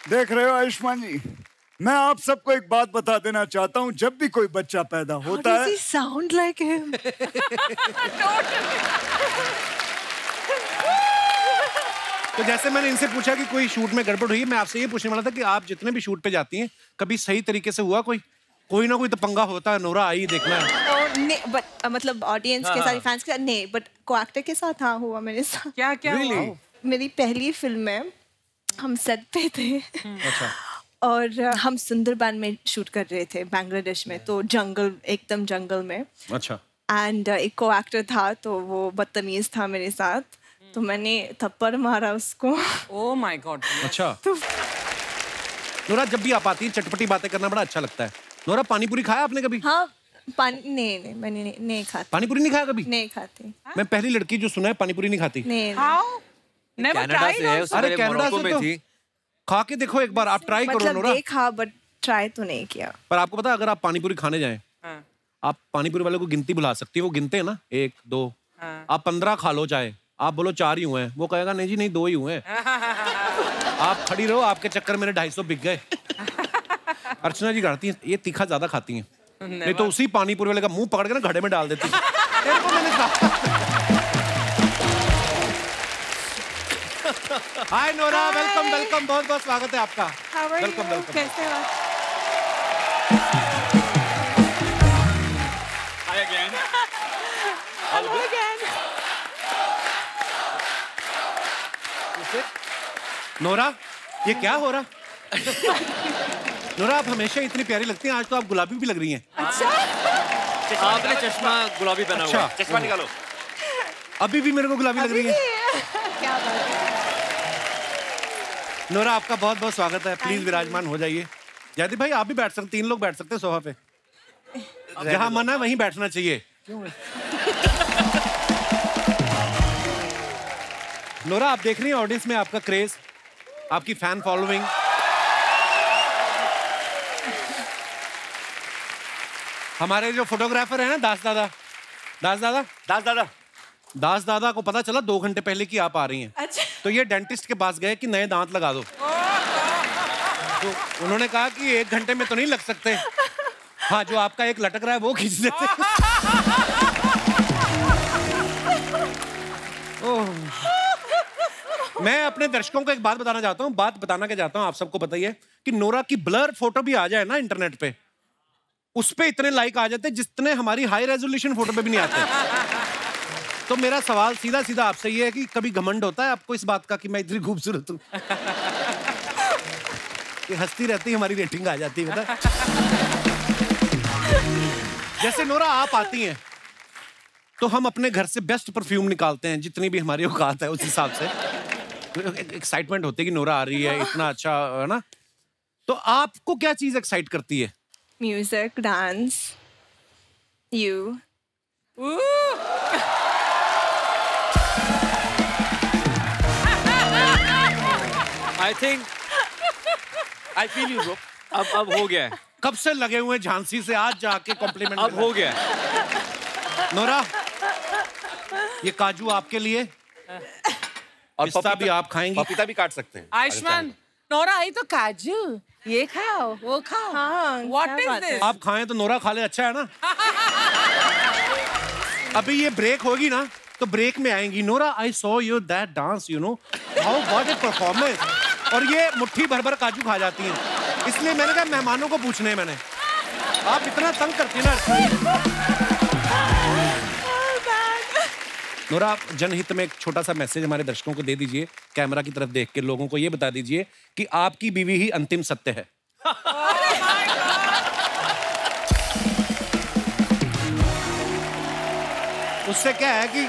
देख रहे हो आयुष्मान जी, मैं आप सबको एक बात बता देना चाहता हूँ, जब भी कोई बच्चा पैदा होता है साउंड लाइक हिम। तो जैसे मैंने इनसे पूछा कि कोई शूट में गड़बड़ हुई, मैं आपसे ये पूछने वाला था कि आप जितने भी शूट पे जाती हैं, कभी सही तरीके से हुआ कोई ना कोई तो पंगा होता है, नोरा आई देखना है। बट मतलब ऑडियंस के साथ, फैंस के साथ नहीं, बट को एक्टर के साथ हाँ हुआ मेरे साथ। क्या really? मेरी पहली फिल्म में हम सेट पे थे। अच्छा। और हम सुंदरबन में शूट कर रहे थे बांग्लादेश में, तो जंगल, एकदम जंगल में। अच्छा। एंड एक को एक्टर था, तो वो बदतमीज था मेरे साथ, तो मैंने थप्पड़ मारा उसको। Oh my God. अच्छा। नोरा, जब भी आप आती हैं चटपटी बातें करना बड़ा अच्छा लगता है। नोरा, पानी पूरी खाया आपने कभी? हाँ, नहीं मैंने नहीं खाती। पानी पूरी नहीं खाया कभी? नहीं खाती। मैं पहली लड़की जो सुना है पानी पूरी नहीं खाती। नहीं। कनाडा से है, उससे अरे पहले कनाडा मोरक्को से में तो थी। खा के देखो एक बार, आप ट्राई करो मतलब नोरा। देखा बट ट्राई तो नहीं किया। पर आपको पता है, अगर आप पानी पूरी खाने जाएं, आप पानी पूरी वाले को गिनती बुला सकती है, वो गिनते हैं ना, 1 2, आप 15 खा लो, चाहे आप बोलो 4 ही हुए हैं, वो कहेगा नहीं जी नहीं 2 ही हुए हैं। आप खड़ी रहो, आपके चक्कर मेरे 250 बिक गए। अर्चना जी गाती हैं, ये तीखा ज्यादा खाती हैं, नहीं तो उसी पानी पूरी वाले का मुंह पकड़ के ना घड़े में डाल देती। हाय नोरा, वेलकम वेलकम, बहुत बहुत स्वागत है आपका। Welcome welcome. कैसे हो? Hi again. Hello again. Nora, ये क्या हो रहा? नोरा, आप हमेशा इतनी प्यारी लगती हैं, आज तो आप गुलाबी भी लग रही हैं। अच्छा। आपने चश्मा गुलाबी पहना हुआ है। अच्छा। चश्मा निकालो। अभी भी मेरे को गुलाबी लग रही है। क्या बात है। नोरा, आपका बहुत बहुत स्वागत है, प्लीज विराजमान हो जाइए। जयदीप भाई, आप भी बैठ सकते, 3 लोग बैठ सकते हैं सोफा पे, जहां मन है वहीं बैठना चाहिए। नोरा, आप देख रही हैं ऑडियंस में आपका क्रेज, आपकी फैन फॉलोइंग। हमारे जो फोटोग्राफर है ना, दास दादा को पता चला 2 घंटे पहले कि आप आ रही हैं। अच्छा। तो ये डेंटिस्ट के पास गए कि नए दांत लगा दो, तो उन्होंने कहा कि 1 घंटे में तो नहीं लग सकते। हाँ, जो आपका एक लटक रहा है वो खींच देते। मैं अपने दर्शकों को एक बात बताना चाहता हूँ, आप सबको पता ही है कि नोरा की ब्लर फोटो भी आ जाए ना इंटरनेट पे, उस पे इतने लाइक आ जाते जितने हमारी हाई रेजोल्यूशन फोटो पे भी नहीं आते। तो मेरा सवाल सीधा सीधा आपसे ये है कि कभी घमंड होता है आपको इस बात का कि मैं इतनी खूबसूरत हूँ? कि हंसती रहती हमारी रेटिंग आ जाती है, बता। जैसे नोरा आप आती हैं तो हम अपने घर से बेस्ट परफ्यूम निकालते हैं, जितनी भी हमारी औकात है उस हिसाब से। एक्साइटमेंट होती है कि नोरा आ रही है, इतना अच्छा है ना। तो आपको क्या चीज एक्साइट करती है? Music, dance, you. I think I feel you bro. अब हो गया है। कब से लगे हुए झांसी से, आज जाके कॉम्प्लीमेंट। अब हो गया है। नोरा, ये काजू आपके लिए, और पिस्ता भी आप खाएंगी। पपीता भी काट सकते हैं। आयुष्मान, नोरा आई तो काजू, ये खाओ, वो खाओ। हाँ, What क्या is बात है? this? आप खाएं तो नोरा खा ले, अच्छा है ना। अभी ये ब्रेक होगी ना, तो ब्रेक में आएंगी Nora, I saw you that dance, you know how what A performance, और ये मुट्ठी भर भर काजू खा जाती हैं। इसलिए मैंने कहा मेहमानों को पूछने हैं, मैंने, आप इतना तंग करती हैं ना। नोरा, आप जनहित में एक छोटा सा मैसेज हमारे दर्शकों को दे दीजिए, कैमरा की तरफ देख के लोगों को ये बता दीजिए कि आपकी बीवी ही अंतिम सत्य है। उससे क्या है कि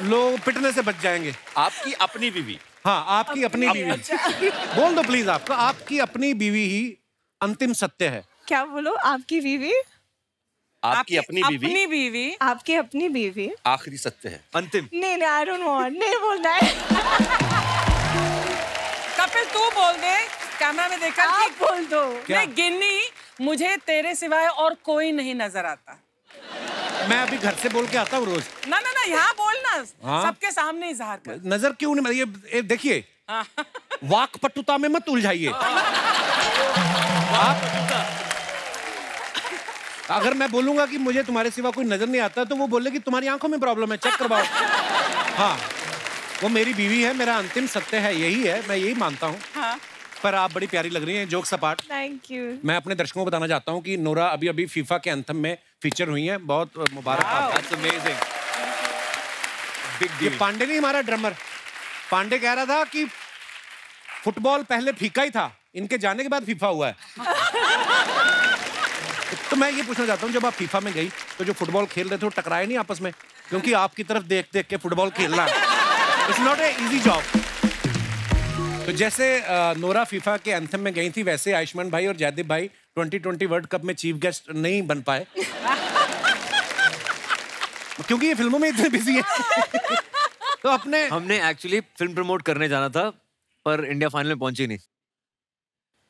लोग पिटने से बच जाएंगे। आपकी अपनी बीवी। हाँ, आपकी अपनी बीवी। बोल दो प्लीज, आपकी अपनी बीवी ही अंतिम सत्य है। क्या बोलो? आपकी बीवी? आपकी अपनी बीवी आपकी अपनी बीवी आखिरी सत्य है, अंतिम। नहीं, आई डोंट वांट, नहीं बोलना है। कपिल तू बोल दे कैमरा में देखकर। आप बोल दो। मैं गिन्नी, मुझे तेरे सिवाय और कोई नहीं नजर आता। मैं अभी घर से बोल के आता हूँ रोज। ना, यहाँ बोलना। हाँ? सबके सामने इजहार कर। नजर क्यों नहीं? ये देखिए, वाकपटुता में मत उलझाइए। आप अगर मैं बोलूंगा कि मुझे तुम्हारे सिवा कोई नजर नहीं आता तो वो बोले कि तुम्हारी आंखों में प्रॉब्लम है, चेक करवाओ। हाँ, वो मेरी बीवी है, मेरा अंतिम सत्य है, यही है, मैं यही मानता हूँ। हाँ। पर आप बड़ी प्यारी लग रही हैं, जोक्स अपार्ट। Thank you. मैं अपने दर्शकों को बताना चाहता हूँ कि नोरा अभी अभी फीफा के एंथम में फीचर हुई हैं। बहुत मुबारक। That's amazing. ये पांडे नहीं, हमारा ड्रमर पांडे कह रहा था कि फुटबॉल पहले फीका ही था, इनके जाने के बाद फीफा हुआ है। तो मैं ये पूछना चाहता हूँ, जब आप फीफा में गई तो जो फुटबॉल खेल रहे थे वो टकराए नहीं आपस में? क्योंकि आपकी तरफ देख देख के फुटबॉल खेलना it's not a easy job. तो जैसे नोरा फीफा के एंथम में गई थी, वैसे आयुष्मान भाई और जयदीप भाई 2020 वर्ल्ड कप में चीफ गेस्ट नहीं बन पाए क्योंकि ये फिल्मों में इतने बिजी है। तो हमने एक्चुअली फिल्म प्रमोट करने जाना था पर इंडिया फाइनल में पहुंची नहीं।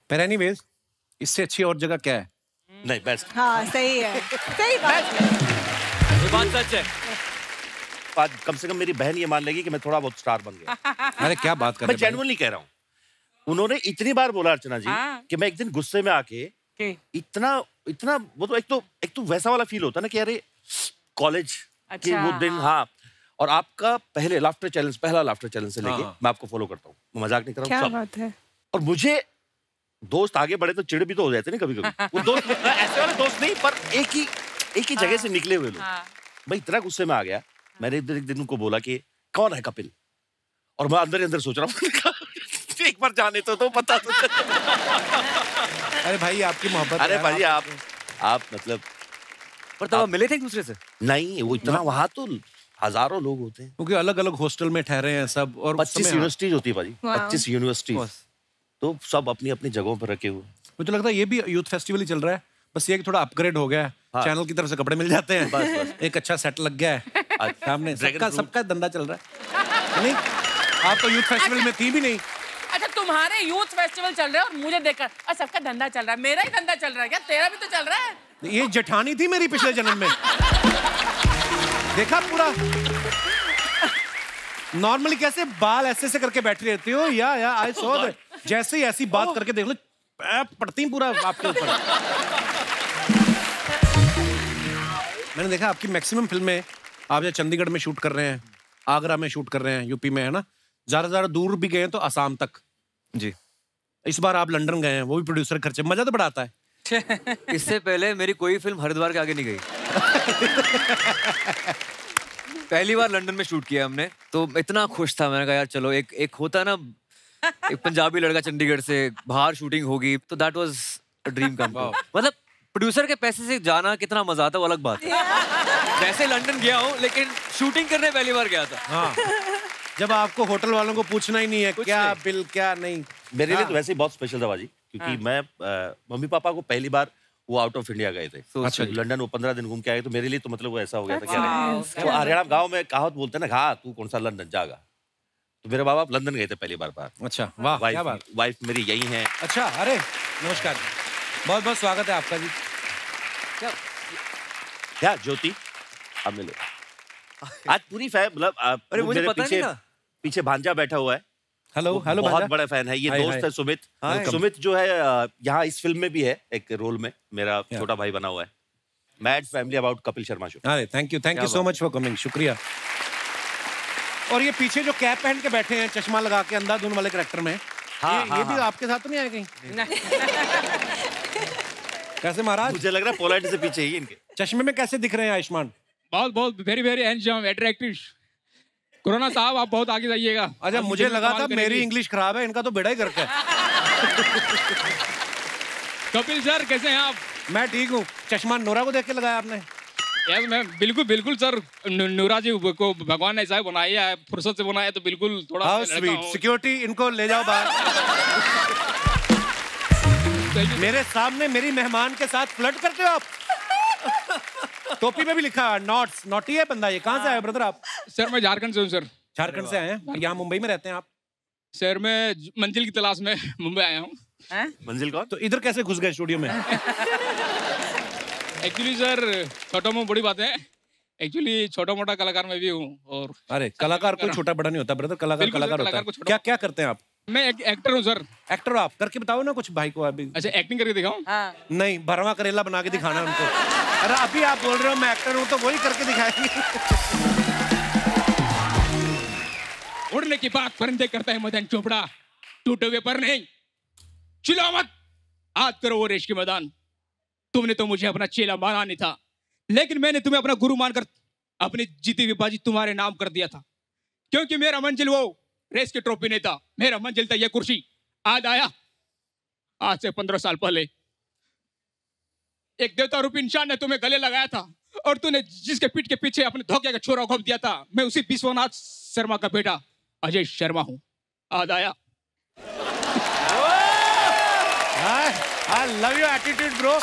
पर एनीवेज, इससे अच्छी और जगह क्या है? नहीं, बेस्ट। हाँ, सही है, सही बात है। ये बात सच है। आज कम से कम मेरी बहन ये मान लेगी कि मैं थोड़ा बहुत स्टार बन गया। अरे क्या बात कर रहे मैं जेन्युइनली कह रहा हूँ। उन्होंने इतनी बार बोला अर्चना जी कि मैं एक दिन गुस्से में आके इतना वो तो एक तो वैसा वाला फील होता है ना कि अरे कॉलेज के वो दिन। हाँ, और आपका पहला लाफ्टर चैलेंज से लेके मैं आपको फॉलो करता हूँ, मजाक नहीं कर रहा हूँ। क्या बात है। और मुझे दोस्त आगे बढ़े तो चिड़ भी तो हो जाते ना कभी-कभी। वो दोस्त ऐसे वाले दोस्त नहीं, पर एक ही जगह से निकले हुए लोग। मैं इतना गुस्से में आ गया, मैंने एक दिन उनको बोला कि कौन है कपिल, और मैं अंदर ही अंदर सोच रहा हूँ एक बार जाने तो पता तो। अरे भाई, आपकी मोहब्बत। अरे भाई, आप मतलब, पर तब आप मिले थे एक दूसरे से? नहीं, वो इतना वहां तो हजारों लोग होते हैं, क्योंकि अलग अलग हॉस्टल में ठहरे हैं सब। और 25 यूनिवर्सिटीज होती है भाई, 25 यूनिवर्सिटीज, तो सब अपनी अपनी जगहों पर रखे हुए। मुझे लगता है ये भी यूथ फेस्टिवल ही चल रहा है, बस ये कि थोड़ा अपग्रेड हो गया है। हाँ। चैनल की तरफ से कपड़े मिल जाते हैं, बस। एक अच्छा सेट लग गया है सामने, सबका धंधा चल रहा है। नहीं, आप तो यूथ फेस्टिवल में थी भी नहीं। अच्छा, तुम्हारे यूथ फेस्टिवल चल रहा है और मुझे देखकर सबका धंधा चल रहा है, मेरा ही धंधा चल रहा है क्या? तेरा भी तो चल रहा है। ये जेठानी थी मेरी पिछले जन्म में। देखा पूरा नॉर्मली कैसे बाल ऐसे करके बैठी रहती हो, या आई सॉ दैट। जैसे ही ऐसी बात करके देख लो, पड़ती पूरा आपके ऊपर। मैंने देखा आपकी मैक्सिमम फिल्में आप या चंडीगढ़ में शूट कर रहे हैं, आगरा में शूट कर रहे हैं, यूपी में, है ना? ज्यादा दूर भी गए हैं तो असम तक। जी। इस बार आप लंदन गए हैं, वो भी प्रोड्यूसर खर्चे। मजा तो बड़ा आता है। इससे पहले मेरी कोई फिल्म हरिद्वार के आगे नहीं गई। पहली बार लंदन में शूट किया हमने, तो इतना खुश था। मैंने कहा यार चलो, एक होता ना, एक पंजाबी लड़का चंडीगढ़ से बाहर शूटिंग होगी, तो that was a dream come true. मतलब प्रोड्यूसर के पैसे से जाना कितना मजा आता है वो अलग बात है। वैसे लंदन गया हूँ, लेकिन शूटिंग करने पहली बार गया था। हाँ। जब आपको होटल वालों को पूछना ही नहीं है क्या बिल क्या नहीं। मेरे लिए तो वैसे ही बहुत स्पेशल था बाजी, क्योंकि मैं मम्मी पापा को पहली बार वो आउट ऑफ इंडिया गए थे। अच्छा, लंदन वो 15 दिन घूम के आए, तो मेरे लिए तो मतलब वो ऐसा हो गया था कि हरियाणा गाँव में कहावत बोलते हैं ना, हाँ तू कौन सा लंदन जाएगा। तो मेरे बाबा लंदन गए थे पहली बार। अच्छा, वाह, क्या बात। वाइफ मेरी यही है। अच्छा, अरे नमस्कार, बहुत बहुत स्वागत है आपका जी। क्या ज्योति, आप मिलो। आज पूरी मतलब अरे मुझे पता नहीं था। पीछे भांजा बैठा हुआ है। हेलो बहुत बड़ा फैन है। ये दोस्त है सुमित। सुमित जो है यहाँ इस फिल्म में भी है एक रोल में, मेरा छोटा भाई बना हुआ है। Mad family about Kapil Sharma show. अरे thank you so much for coming, शुक्रिया। और ये पीछे जो कैप पहन के बैठे हैं, चश्मा लगा के, अंधाधुन वाले कैरेक्टर में, ये भी आपके साथ तो नहीं आए कहीं? कैसे महाराज? मुझे लग रहा है पोलैंड से पीछे ही इनके। चश्मे में कैसे दिख रहे हैं आयुष्मान? बहुत वेरी हैंडसम, अट्रैक्टिव। कोरोना साहब आप बहुत आगे जाइएगा। अच्छा, मुझे लगा था मेरी इंग्लिश खराब है, इनका तो बेड़ा ही करके। कपिल सर कैसे हैं आप? मैं ठीक हूँ। चश्मा नोरा को देख के लगाया आपने? यार मैं बिल्कुल सर, नूरा जी को भगवान ने ऐसा बनाया है, फुर्सत से बनाया, तो बिल्कुल थोड़ा। How sweet. सिक्योरिटी, इनको ले जाओ बाहर। मेरे सामने मेरी मेहमान के साथ फ्लर्ट करते हो आप? टोपी में भी लिखा नॉट्स, नॉटी है बंदा। ये कहाँ से आए ब्रदर आप? सर मैं झारखंड से हूँ सर। झारखंड से आए हैं? यहाँ मुंबई में रहते हैं आप? सर मैं मंजिल की तलाश में मुंबई आया हूँ। मंजिल कौन? तो इधर कैसे घुस गए स्टूडियो में? एक्चुअली सर, छोटा मोटा बड़ी बात है। एक्चुअली छोटा मोटा कलाकार मैं भी हूँ। और अरे कलाकार कोई छोटा बड़ा नहीं होता ब्रदर, कलाकार होता है। क्या करते हैं आप? मैं एक्टर हूँ सर। एक्टर आप करके बताओ ना कुछ भाई को अभी। अच्छा एक्टिंग करके दिखाऊं? हाँ। नहीं, भरवा करेला बना के दिखाना है उनको। अरे अभी आप बोल रहे हो मैं एक्टर हूँ तो वही करके दिखाएंगे। उड़ने की बात परिंदे करता है मदन चोपड़ा, टूटे हुए पर नहीं। चिल्लाओ मत, आज करो वो रेश के मैदान। तुमने तो मुझे अपना चेला माना नहीं था, लेकिन मैंने तुम्हें अपना गुरु मानकर अपनी जीती हुई बाजी तुम्हारे नाम कर दिया था। क्योंकि मेरा मंजिल वो रेस की ट्रॉफी नहीं था, मेरा मंजिल था ये कुर्सी। आज आया, आज से 15 साल पहले एक देवता रूपी इंसान ने तुम्हें गले लगाया था, और तूने जिसके पीठ के पीछे अपने धोखे का छोरा घोंप दिया था, मैं उसी विश्वनाथ शर्मा का बेटा अजय शर्मा हूं। आज आया। I love your attitude bro।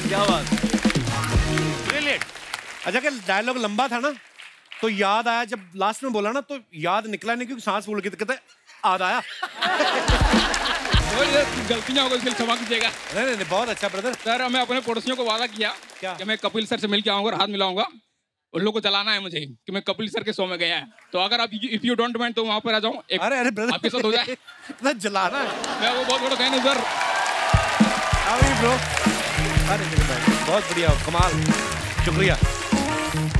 क्या बात, ब्रिलियंट। अच्छा कि डायलॉग लंबा था ना, तो याद आया जब लास्ट में बोला ना, तो याद निकला नहीं क्योंकि सांस फूल गई, तो कहते याद आया। गलतियां हो गई, इसलिए क्षमा कीजिएगा। नहीं, बहुत अच्छा ब्रदर। सर मैं अपने पड़ोसियों को वादा किया क्या? कि मैं कपिल सर से मिल के आऊंगा और हाथ मिलाऊंगा। उन लोगों को चलाना है मुझे कि मैं कपिल सर के शो में गया है, तो अगर आप इफ यू डोंट माइंड तो वहां पर आ जाऊं। अरे ब्रदर आपके साथ हो जाए। इतना जलाना है। मैं वो बहुत बड़ा फैन हूं सर। ब्रो, अरे बहुत बढ़िया, कमाल, शुक्रिया।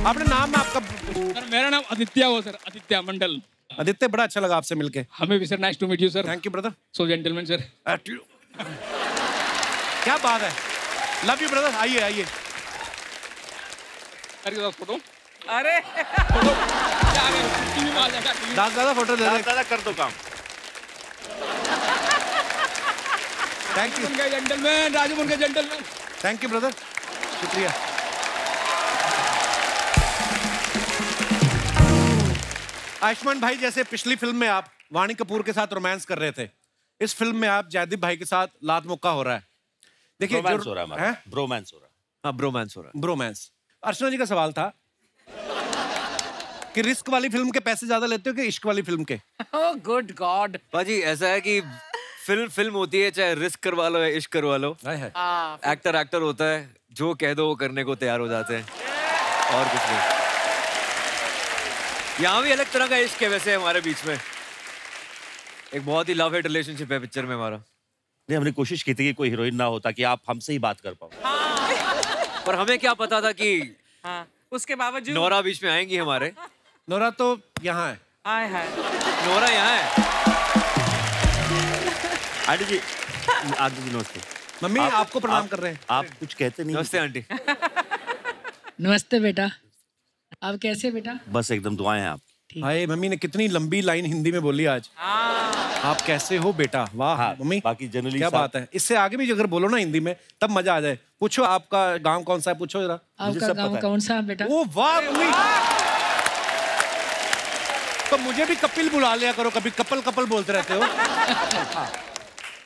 आपने नाम आपका? सर मेरा नाम आदित्य हो सर, आदित्य मंडल। आदित्य, बड़ा अच्छा लगा आपसे मिलके। हमें भी sir, nice to meet you sir. Thank you brother. So gentleman sir. क्या बात है, लव यू ब्रदर। आइए आइए। फोटो। अरे फोटो दादा फोटो दे दे। दादा कर दो काम। थैंक यू जेंटलमैन, राजू मुनके जेंटलमैन। थैंक यू ब्रदर, शुक्रिया। आयुष्मान भाई, जैसे पिछली फिल्म में आप वाणी कपूर के साथ रोमांस कर रहे थे, इस फिल्म में आप जयदीप भाई के साथ लात मुक्का हो रहा है। देखिए ब्रोमांस हो रहा है हमारा। ब्रोमांस हो रहा है। हाँ ब्रोमांस हो रहा है। ब्रोमांस। अर्चना जी का सवाल था कि रिस्क वाली फिल्म के पैसे ज्यादा लेते हो कि इश्क वाली फिल्म के? Oh good God. पाजी ऐसा है कि फिल्म होती है, चाहे रिस्क करवा लो या इश्क करवा लो, एक्टर होता है, जो कह दो वो करने को तैयार हो जाते हैं, और कुछ नहीं। यहाँ भी अलग तरह का इश्क है वैसे हमारे बीच में, एक बहुत ही लव हेट रिलेशनशिप है पिक्चर में हमारा। नहीं, हमने कोशिश की थी कि कोई हीरोइन ना हो ताकि आप हमसे ही बात कर पाओ। पर हमें क्या पता था कि उसके बावजूद नोरा बीच में आएंगी हमारे। नोरा तो यहाँ है। आए है। नोरा यहाँ है। आंटी जी, आंटी जी नमस्ते। मम्मी आपको प्रणाम कर रहे हैं। आप कुछ कहते नहीं। नमस्ते आंटी। नमस्ते बेटा, आप कैसे बेटा? बस एकदम दुआएं हैं आप। हाय, मम्मी ने कितनी लंबी लाइन हिंदी में बोली आज। आप कैसे हो बेटा? वाह। हाँ, मम्मी बाकी जनरली क्या बात है। इससे आगे भी अगर बोलो ना हिंदी में तब मजा आ जाए। पूछो आपका गांव कौन सा है, पूछो जरा। आपका गांव कौन सा है बेटा? ओ वाह मम्मी, तो मुझे भी कपिल बुला लिया करो, कभी कपल कपल बोलते रहते हो।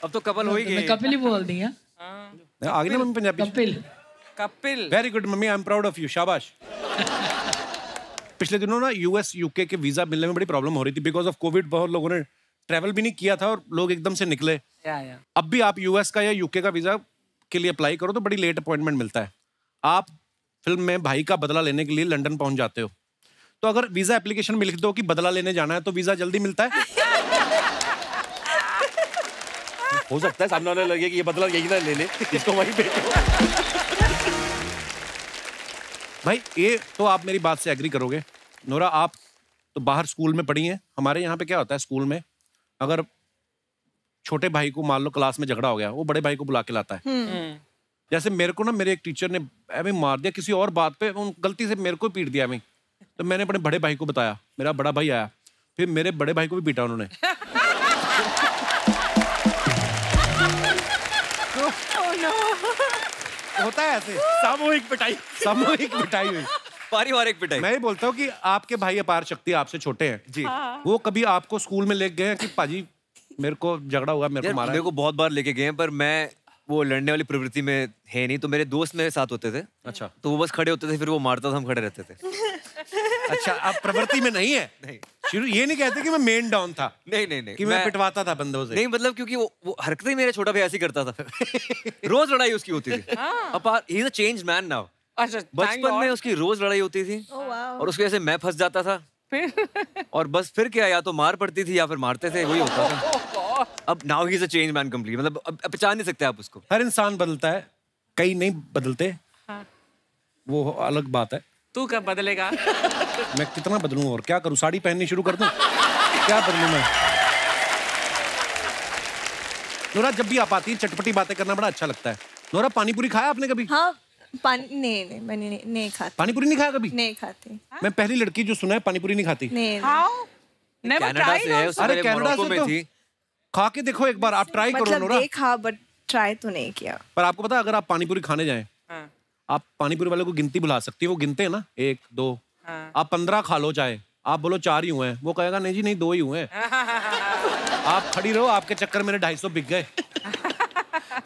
अब तो कपल हो ही गए। मैं कपिल ही बोल दी। आगे ना mummy Punjabi. Kapil. Very good mummy, I am proud of you, शाबाश। पिछले दिनों ना यूएस यूके के वीजा मिलने में बड़ी प्रॉब्लम हो रही थी बिकॉज ऑफ कोविड। बहुत लोगों ने ट्रैवल भी नहीं किया था और लोग एकदम से निकले। अब भी आप यूएस का या यूके का वीजा के लिए अप्लाई करो तो बड़ी लेट अपॉइंटमेंट मिलता है। आप फिल्म में भाई का बदला लेने के लिए लंदन पहुंच जाते हो, तो अगर वीजा एप्लीकेशन में लिख दो कि बदला लेने जाना है तो वीजा जल्दी मिलता है। हो सकता है सामने वाले लगे कि ये बदला यही ना ले ले, इसको वहीं भेजो। भाई ये तो आप मेरी बात से एग्री करोगे। नोरा, आप तो बाहर स्कूल में पढ़ी हैं। हमारे यहाँ पे क्या होता है, स्कूल में अगर छोटे भाई को मान लो क्लास में झगड़ा हो गया, वो बड़े भाई को बुला के लाता है। जैसे मेरे को ना मेरे एक टीचर ने ऐਵੇਂ मार दिया किसी और बात पे, उन गलती से मेरे को पीट दिया। मैं तो मैंने अपने बड़े भाई को बताया, मेरा बड़ा भाई आया, फिर मेरे बड़े भाई को भी पीटा उन्होंने। होता है ऐसे, सामूहिक पिटाई। सामूहिक पिटाई हुई, पारिवारिक पिटाई। मैं ही बोलता हूँ कि आपके भाई अपार शक्ति आपसे छोटे हैं जी। वो कभी आपको स्कूल में ले गए हैं कि पाजी मेरे को झगड़ा हुआ, मेरे को मारा? मेरे को बहुत बार लेके गए हैं, पर मैं वो लड़ने वाली प्रवृत्ति में है नहीं। तो मेरे दोस्त मेरे साथ होते थे। अच्छा। तो वो बस खड़े होते थे, फिर वो मारता था, हम खड़े रहते थे। अच्छा, आप प्रवृत्ति में नहीं है? नहीं। शुरू ये नहीं कहते कि मैं मेन डाउन था। नहीं कि मैं पिटवाता था बंदों से। नहीं, मतलब क्योंकि वो हरकतें ही मेरा छोटा भाई ऐसे करता था। रोज लड़ाई उसकी होती थी। He is a changed man now. बचपन में उसकी रोज लड़ाई होती थी और उसकी वजह से मैं फंस जाता था। और बस फिर क्या, या तो मार पड़ती थी या फिर मारते थे, वही होता था। अब now he is a change man complete, मतलब अब पहचान नहीं सकते आप उसको। हर इंसान बदलता है, कई नहीं बदलते। हाँ। वो अलग बात है। तू कब बदलेगा? मैं कितना बदलूं और क्या करूं? साड़ी पहननी शुरू कर दूं? क्या बदलूं मैं? नोरा, जब भी आप आती है चटपटी बातें करना बड़ा अच्छा लगता है। नोरा, पानी पूरी खाया आपने कभी? हाँ, पानी नहीं, मैंने नहीं खाती। पानी पूरी नहीं खाया कभी? नहीं खाती। मैं पहली लड़की जो सुना है पानी पूरी नहीं खाती। नहीं। कनाडा से है, उससे अरे पहले कनाडा मोरक्को से में तो थी। खा के देखो एक बार, आप ट्राई करो मतलब नोरा। देखा बट ट्राई तो नहीं किया। पर आपको पता है अगर आप पानी पूरी खाने जाएं, आप पानी पूरी वाले को गिनती बुला सकती हो। वो गिनते हैं ना, 1 2। आप 15 खा लो चाहे, आप बोलो 4 ही हुए हैं, वो कहेगा नहीं जी नहीं 2 ही हुए हैं। आप खड़ी रहो, आपके चक्कर मेरे 250 बिक गए।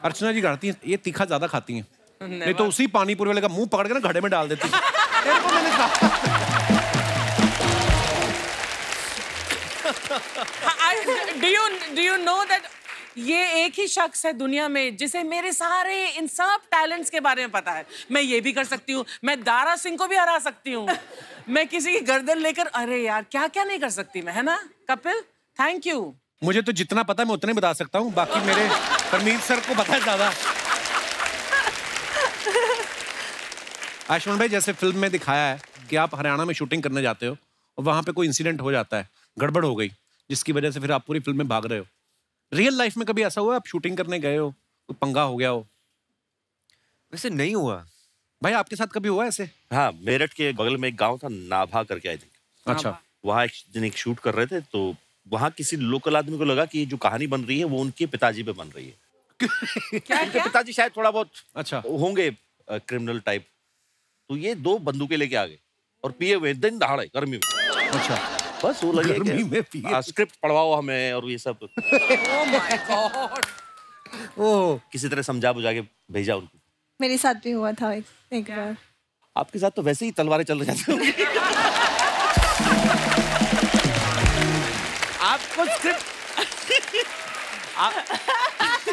अर्चना जी गाती हैं, ये तीखा ज्यादा खाती हैं, नहीं तो उसी पानी पूरी वाले का मुंह पकड़ के ना घड़े में डाल देती। मैंने कहा do you know that ये एक ही शख्स है दुनिया में जिसे मेरे सारे इन सब टैलेंट्स के बारे में पता है। मैं ये भी कर सकती हूँ, मैं दारा सिंह को भी हरा सकती हूँ, मैं किसी की गर्दन लेकर, अरे यार क्या क्या नहीं कर सकती मैं, है ना कपिल? Thank you. मुझे तो जितना पता है मैं उतने बता सकता हूँ, बाकी मेरे परमीत सर को पता है ज्यादा। आयुष्मान भाई, जैसे फिल्म में दिखाया है कि आप हरियाणा में शूटिंग करने जाते हो और वहां पे कोई इंसिडेंट हो जाता है, गड़बड़ हो गई, जिसकी वजह से फिर आप पूरी फिल्म में भाग रहे हो। रियल लाइफ में कभी ऐसा हुआ आप शूटिंग करने गए हो, कोई पंगा हो गया हो? वैसे नहीं हुआ भाई, आपके साथ कभी हुआ ऐसे? हाँ, मेरठ के बगल में एक गांव था नाभा करके, आई थिंक। अच्छा। वहाँ एक दिन एक शूट कर रहे थे, तो वहाँ किसी लोकल आदमी को लगा कि जो कहानी बन रही है वो उनके पिताजी पे बन रही है। उनके पिताजी शायद थोड़ा बहुत अच्छा होंगे क्रिमिनल टाइप। तो ये 2 बंदूकें लेके आ गए और पिए हुए दिन दहाड़े गर्मी में। अच्छा। बस वो लगे गर्मी में पिए। स्क्रिप्ट पढ़वाओ हमें और ये सब। Oh my God। ओह, किसी तरह समझा बुझा के भेजा उनको। मेरे साथ भी हुआ था एक बार। आपके साथ तो वैसे ही तलवारें चल रही होंगी। आपको स्क्रिप्ट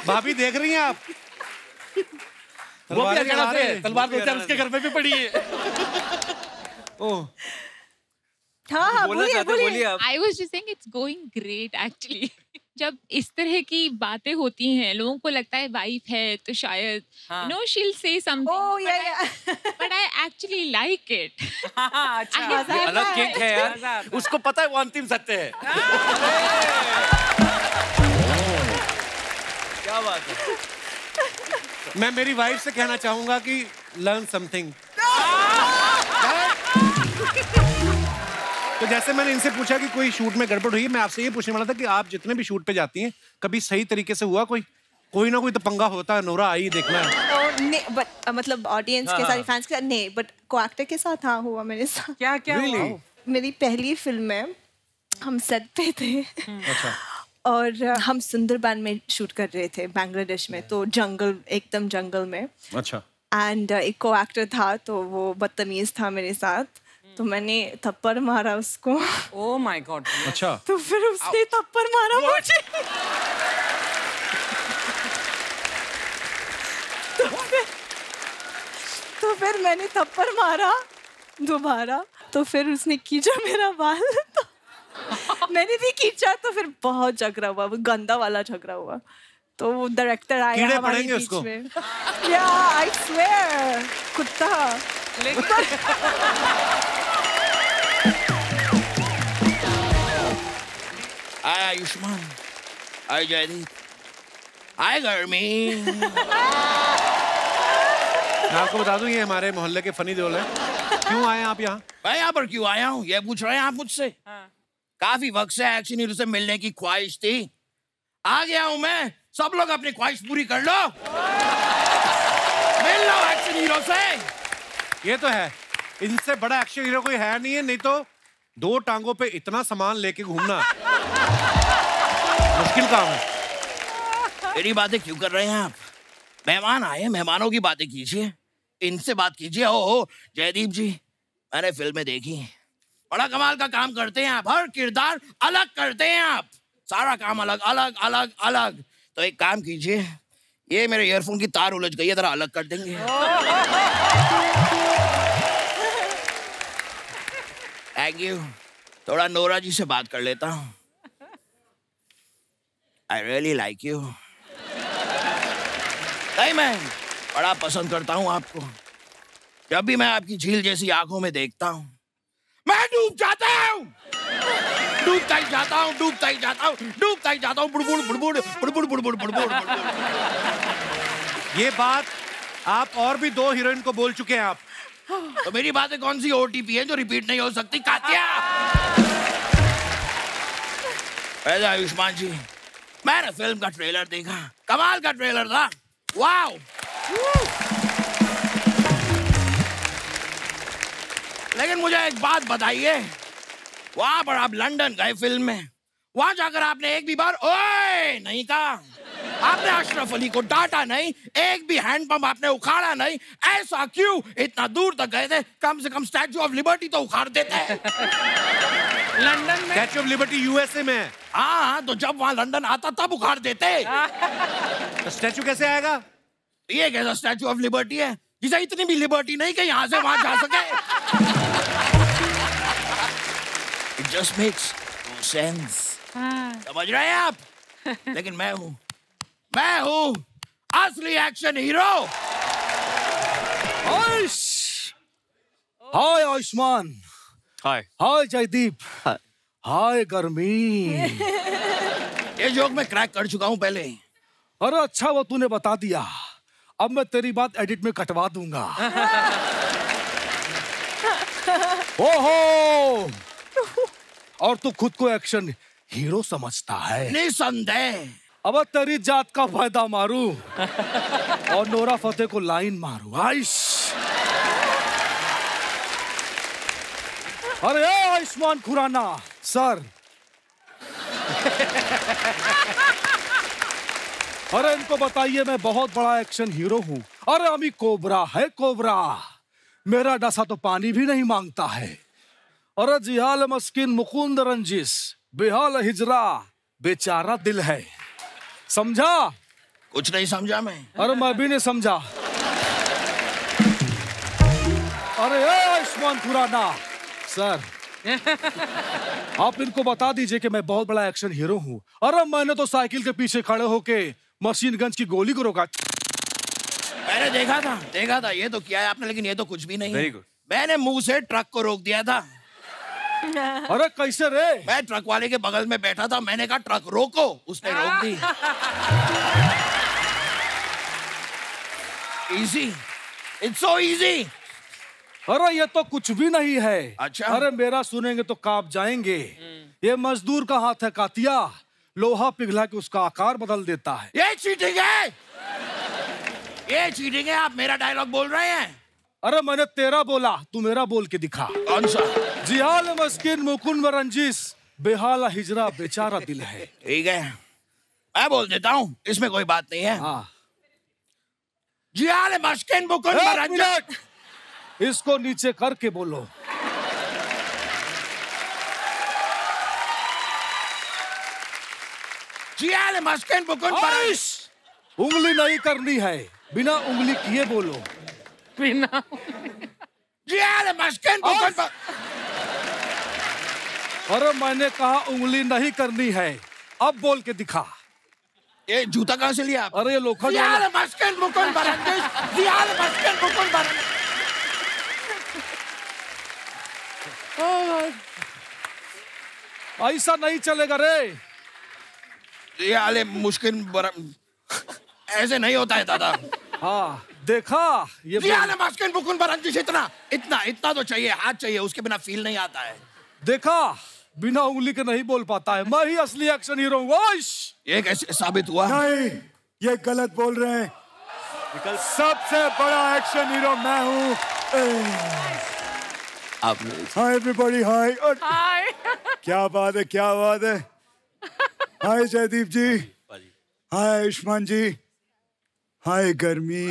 भाभी देख रही हैं आप? वो भी हरियाणा से, तलवार 2-4 उसके घर में भी पड़ी है। ओह, हाँ, बोलिए आप। I was just saying it's going great actually. जब इस तरह की बातें होती हैं, लोगों को लगता है वाइफ है तो शायद no she'll say something. Oh yeah. But I actually like it. अच्छा, ये अलग किक है यार। उसको पता है वो अंतिम सत्य है। क्या बात है। मैं मेरी वाइफ से कहना चाहूंगा कि लर्न समथिंग। तो जैसे मैंने इनसे पूछा कि कोई शूट में गड़बड़ हुई है, मैं आपसे ये पूछने वाला था कि आप जितने भी शूट पे जाती हैं, कभी सही तरीके से हुआ कोई ना कोई तो पंगा होता है। नोरा आई देखना है। बट मतलब ऑडियंस के साथ, फैंस के साथ नहीं, बट को एक्टर के साथ हाँ हुआ मेरे साथ। क्या क्या Really? मेरी पहली फिल्म में हम सेट पे थे। अच्छा। और हम सुंदरबन में शूट कर रहे थे बांग्लादेश में, तो जंगल, एकदम जंगल में। अच्छा। एंड एक को एक्टर था तो वो बदतमीज था मेरे साथ, तो मैंने थप्पड़ मारा उसको। Oh my God। अच्छा। तो फिर उसने थप्पड़ मारा मुझे। तो फिर मैंने थप्पड़ मारा दोबारा, तो फिर उसने खींचा मेरा बाल, तो मैंने भी खींचा, तो फिर बहुत झगड़ा हुआ, वो गंदा वाला झगड़ा हुआ। तो वो डायरेक्टर आया कीड़े हमारे पड़ेंगे बीच उसको। में। या आई स्वेयर, कुत्ता। आया आयुष्मान, आए जयदीप, आए गर्मी। मैं आपको बता दूं, ये हमारे मोहल्ले के फनी देओल हैं। क्यों आए आप यहाँ? मैं यहाँ पर क्यों आया हूँ ये पूछ रहे हैं आप मुझसे? काफी वक्त से एक्शन हीरो से मिलने की ख्वाहिश थी, आ गया हूँ मैं। सब लोग अपनी ख्वाहिश पूरी कर लो, मिल लो एक्शन हीरो से। ये तो है, इनसे बड़ा एक्शन हीरो कोई है नहीं है, नहीं तो 2 टांगों पे इतना सामान लेके घूमना मुश्किल काम है। मेरी बातें क्यों कर रहे हैं आप? मेहमान आए, मेहमानों की बातें कीजिए, इनसे बात कीजिए। ओ जयदीप जी, मैंने फिल्में देखी, बड़ा कमाल का काम करते हैं आप, हर किरदार अलग करते हैं आप, सारा काम अलग अलग अलग अलग। तो एक काम कीजिए, ये मेरे ईयरफोन की तार उलझ गई है, जरा अलग कर देंगे? Thank you. थोड़ा नोरा जी से बात कर लेता हूँ। I really like you. नहीं, मैं बड़ा पसंद करता हूँ आपको। जब भी मैं आपकी झील जैसी आंखों में देखता हूँ, मैं डूब जाता हूँ। डूबता ही जाता हूँ, डूबता ही जाता हूँ, डूबता ही जाता हूँ। बुड़बुड़ बुड़बुड़ बुड़बुड़ बुड़बुड़ बुड़बुड़। ये बात आप और भी 2 हीरोइन को बोल चुके हैं आप। तो मेरी बातें कौन सी OTP है जो रिपीट नहीं हो सकती? कात्या। पहले आयुष्मान जी, मैंने फिल्म का ट्रेलर देखा, कमाल का ट्रेलर था। वाओ। लेकिन मुझे एक बात बताइए, वहां पर आप लंदन गए फिल्म में, वहां जाकर आपने एक भी बार ओए नहीं कहा। आपने अशरफ अली को डांटा नहीं, एक भी हैंडपंप आपने उखाड़ा नहीं। ऐसा क्यों? इतना दूर तक गए थे, कम से कम स्टैचू ऑफ लिबर्टी तो उखाड़ देते। लंदन में स्टैचू ऑफ लिबर्टी USA में है। हाँ, तो जब वहां लंदन आता तब उखाड़ देते। तो स्टैचू कैसे आएगा? ये कैसा स्टैचू ऑफ लिबर्टी है जिसे इतनी भी लिबर्टी नहीं कि यहाँ से वहां जा सके। It just makes no sense. समझ रहे हैं आप? लेकिन मैं हूँ असली एक्शन हीरो। हाय आयुष्मान। हाय जयदीप। हाय गर्मी। ये जोक मैं क्रैक कर चुका हूँ पहले। अरे अच्छा, वो तूने बता दिया। अब मैं तेरी बात एडिट में कटवा दूंगा। ओहो, और तू खुद को एक्शन हीरो समझता है? निसंदेह। अब तेरी जात का फायदा मारू और नोरा फतेह को लाइन मारू। आइश। अरे आयुष्मान खुराना सर। अरे इनको बताइए मैं बहुत बड़ा एक्शन हीरो हूँ। अरे अमी कोबरा है, कोबरा। मेरा डसा तो पानी भी नहीं मांगता है। अरे जिहाल मस्किन मुकुंद रंजिस, बेहाल हिजरा बेचारा दिल है। समझा? कुछ नहीं समझा मैं। अरे मैं भी नहीं समझा। अरे आयुष्मान खुराना सर, आप इनको बता दीजिए कि मैं बहुत बड़ा एक्शन हीरो हूँ। अरे मैंने तो साइकिल के पीछे खड़े होके मशीन गन्स की गोली को रोका। मैंने देखा था। ये तो किया है आपने, लेकिन ये तो कुछ भी नहीं है। Very good. मैंने मुंह से ट्रक को रोक दिया था। अरे कैसे रे? मैं ट्रक वाले के बगल में बैठा था, मैंने कहा ट्रक रोको, उसने रोक दी। Easy, it's so easy. अरे ये तो कुछ भी नहीं है। अच्छा? अरे मेरा सुनेंगे तो कांप जाएंगे। ये मजदूर का हाथ है कातिया, लोहा पिघला के उसका आकार बदल देता है। ये चीटिंग है, ये चीटिंग है। आप मेरा डायलॉग बोल रहे हैं। अरे मैंने तेरा बोला, तू मेरा बोल के दिखा। कौन सा? जिहाल मस्किन मुकुंद रंजिस, बेहाला हिजरा बेचारा दिल है। ठीक है, मैं बोल देता हूँ, इसमें कोई बात नहीं है। हाँ। जिहाल मस्किन मुकुंद रंजिस। इसको नीचे करके बोलो। जिहाल मस्किन मुकुंद रंजिस। उंगली नहीं करनी है, बिना उंगली किए बोलो। बिना जिहाल मस्किन मुकुंद। अरे मैंने कहा उंगली नहीं करनी है, अब बोल के दिखा। ये जूता कहाँ से लिया? अरे ये लोखंड जिहाल मस्किन मुकुंद रंजिस, जिहाल मस्किन मुकुंद रंजिस। ऐसा नहीं चलेगा रे। जिहाल मुश्किल ऐसे नहीं होता है दादा। हाँ देखा, ये जिहाल मस्किन मुकुंद रंजिस। इतना तो चाहिए, हाथ चाहिए, उसके बिना फील नहीं आता है। देखा, बिना उंगली के नहीं बोल पाता है। मैं ही असली एक्शन हीरो हूँ। ये कैसे साबित हुआ? नहीं, ये गलत बोल रहे हैं। सबसे बड़ा एक्शन हीरो मैं हूँ। हाय एवरीबॉडी, हाय। हाय। क्या बात है, क्या बात है। हाय जयदीप जी, हाय आयुष्मान जी, हाय गर्मी।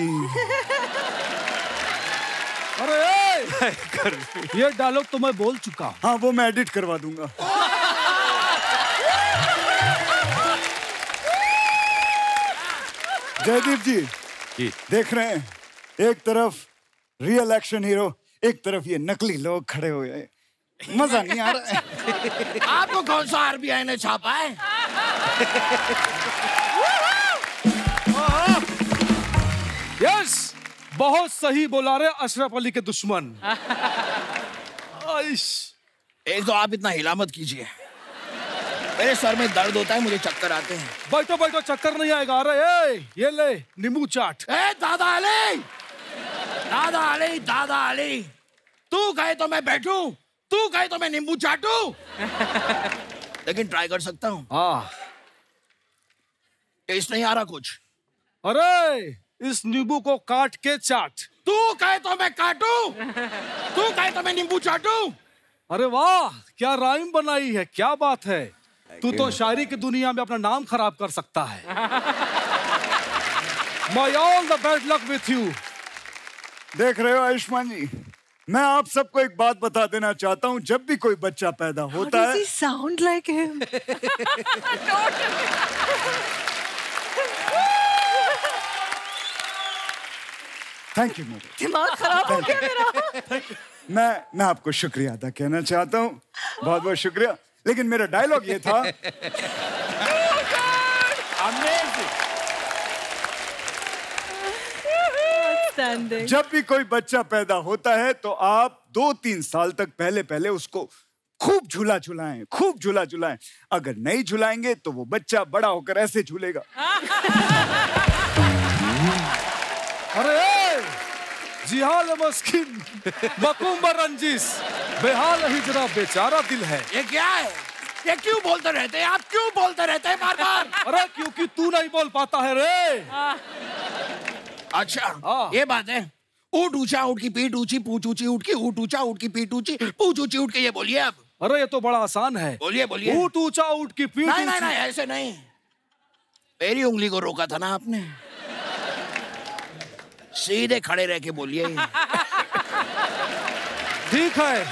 अरे ये डायलॉग तो मैं बोल चुका। हाँ, वो मैं एडिट करवा दूंगा। जयदीप जी देख रहे हैं, एक तरफ रियल एक्शन हीरो, एक तरफ ये नकली लोग खड़े हुए हैं। मजा नहीं आ रहा है। आपको कौन सा RBI ने छापा है? बहुत सही बोला रे अशरफ अली के दुश्मन। एक तो आप इतना हिला मत कीजिए, मेरे सर में दर्द होता है, मुझे चक्कर आते हैं। बैठो बैठो, चक्कर नहीं आएगा। अरे ये ले नींबू चाट। दादा अली, दादा अली, दादा अली, तू कहे तो मैं बैठूं, तू कहे तो मैं नींबू चाटूं। लेकिन ट्राई कर सकता हूँ। हाँ, टेस्ट नहीं आ रहा कुछ। अरे इस नींबू को काट के चाट। तू कहे तो मैं काटूं, तू कहे तो मैं नींबू चाटूं। अरे वाह, क्या राइम बनाई है, क्या बात है। तू तो शायरी की दुनिया में अपना नाम खराब कर सकता है। My all the bad luck with you। देख रहे हो आयुष्मान जी, मैं आप सबको एक बात बता देना चाहता हूँ, जब भी कोई बच्चा पैदा होता है, sound like him. Thank you मेरे दिमाग खराब हो गया मेरा। मैं आपको शुक्रिया अदा कहना चाहता हूँ, बहुत बहुत शुक्रिया। लेकिन मेरा डायलॉग ये था, जब भी कोई बच्चा पैदा होता है तो आप 2-3 साल तक पहले उसको खूब झूला झुलाएं, खूब झूला झुलाएं। अगर नहीं झुलाएंगे तो वो बच्चा बड़ा होकर ऐसे झूलेगा। अरे जिहाल मस्किन मकुम्बर रंजिश, बेहाल हिजरा बेचारा दिल है। ये क्या है? ये क्यों बोलते रहते हैं आप, क्यों बोलते रहते हैं बार बार? अरे क्योंकि तू नहीं बोल पाता है रे। अच्छा ये बात है। ऊट ऊंचा ऊट की पीठ ऊंची, पूछ ऊंची ऊट की, ऊट ऊंचा ऊट की पीठ ऊंची, पूछ ऊंची ऊट के, ये बोलिए अब। अरे ये तो बड़ा आसान है। बोलिए बोलिए। ऊट ऊंचा ऊट की पीठ नहीं नहीं नहीं, ऐसे नहीं। मेरी उंगली को रोका था ना आपने। सीधे खड़े रह के बोलिए। ठीक है,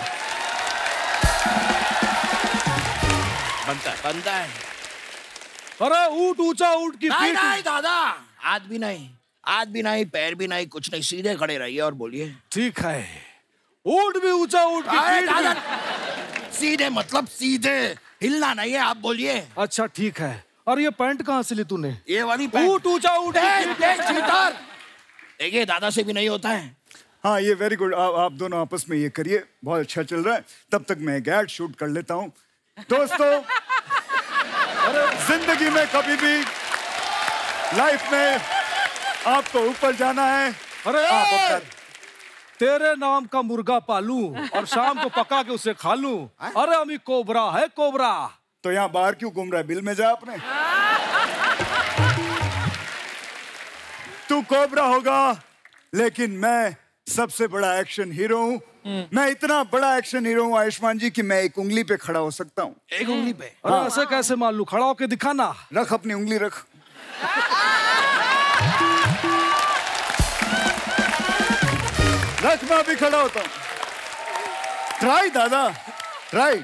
बनता है, बनता है। अरे ऊट ऊंचा ऊट की नहीं पीठ। नहीं दादा, हाथ भी नहीं, हाथ भी नहीं, पैर भी नहीं, कुछ नहीं, सीधे खड़े रहिए और बोलिए। ठीक है, ऊट भी ऊंचा ऊट की पीठ दादा, सीधे मतलब सीधे, हिलना नहीं है, आप बोलिए। अच्छा ठीक है। और ये पैंट कहाँ से ली तूने? ये वाली पैंट। ऊट ऊंचा ऊट की पीठ। देखिए दादा से भी नहीं होता है। हाँ ये वेरी गुड, आप दोनों आपस में ये करिए, बहुत अच्छा चल रहा है। तब तक मैं एक एड शूट कर लेता हूँ। दोस्तों, अरे जिंदगी में कभी भी लाइफ में आपको ऊपर जाना है। अरे तेरे नाम का मुर्गा पालूं और शाम को पका के उसे खा लूं। अरे अमी कोबरा है कोबरा। तो यहाँ बाहर क्यों घूम रहा है? बिल में जा अपने। तू कोबरा होगा, लेकिन मैं सबसे बड़ा एक्शन हीरो हूँ। मैं इतना बड़ा एक्शन हीरो हूँ आयुष्मान जी कि मैं एक उंगली पे खड़ा हो सकता हूँ। एक उंगली पे? अरे ऐसे कैसे मान लूं? खड़ा होके दिखाना। रख अपनी उंगली रख। रख, मैं अभी खड़ा होता हूँ। ट्राई दादा, ट्राई।